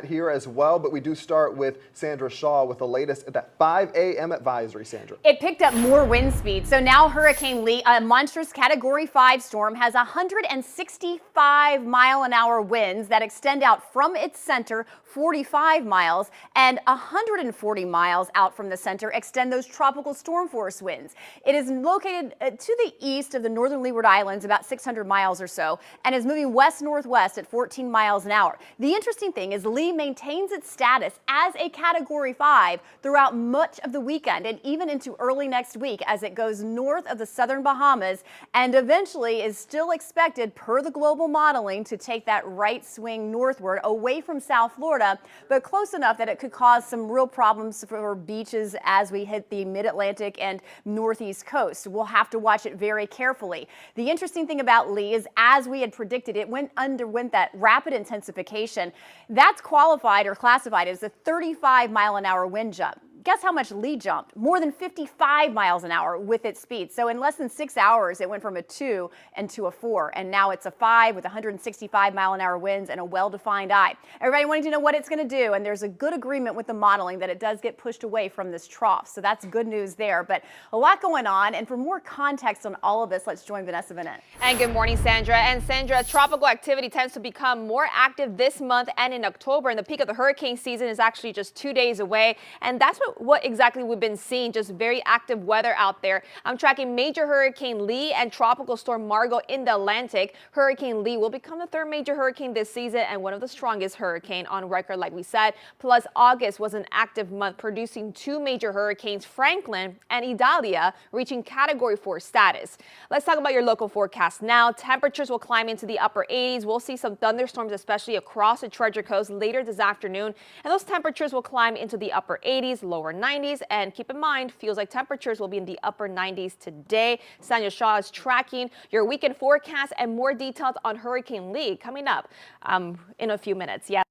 Here as well, but we do start with Sandra Shaw with the latest at that 5 a.m. advisory, Sandra. It picked up more wind speed, so now Hurricane Lee, a monstrous Category 5 storm, has 165-mile-an-hour winds that extend out from its center 45 miles, and 140 miles out from the center extend those tropical storm force winds. It is located to the east of the northern Leeward Islands, about 600 miles or so, and is moving west-northwest at 14 miles an hour. The interesting thing is Lee maintains its status as a Category 5 throughout much of the weekend and even into early next week as it goes north of the southern Bahamas and eventually is still expected, per the global modeling, to take that right swing northward away from South Florida, but close enough that it could cause some real problems for beaches as we hit the mid-Atlantic and northeast coast. We'll have to watch it very carefully. The interesting thing about Lee is, as we had predicted, it underwent that rapid intensification. That's qualified or classified as a 35-mile-an-hour wind jump. Guess how much Lee jumped? More than 55 miles an hour with its speed. So in less than 6 hours, it went from a 2 and to a 4. And now it's a 5 with 165-mile-an-hour winds and a well-defined eye. Everybody wanting to know what it's going to do. And there's a good agreement with the modeling that it does get pushed away from this trough. So that's good news there. But a lot going on. And for more context on all of this, let's join Vanessa Bennett. And good morning, Sandra. And Sandra, tropical activity tends to become more active this month and in October. And the peak of the hurricane season is actually just 2 days away. And that's what exactly we've been seeing, just very active weather out there. I'm tracking Major Hurricane Lee and Tropical Storm Margot in the Atlantic. Hurricane Lee will become the third major hurricane this season and one of the strongest hurricane on record, like we said. Plus, August was an active month, producing 2 major hurricanes, Franklin and Idalia, reaching Category 4 status. Let's talk about your local forecast now. Temperatures will climb into the upper 80s. We'll see some thunderstorms, especially across the Treasure Coast later this afternoon. And those temperatures will climb into the upper 80s, lower 90s, and keep in mind, feels like temperatures will be in the upper 90s today. Sandra Shaw is tracking your weekend forecast and more details on Hurricane Lee coming up in a few minutes. Yeah.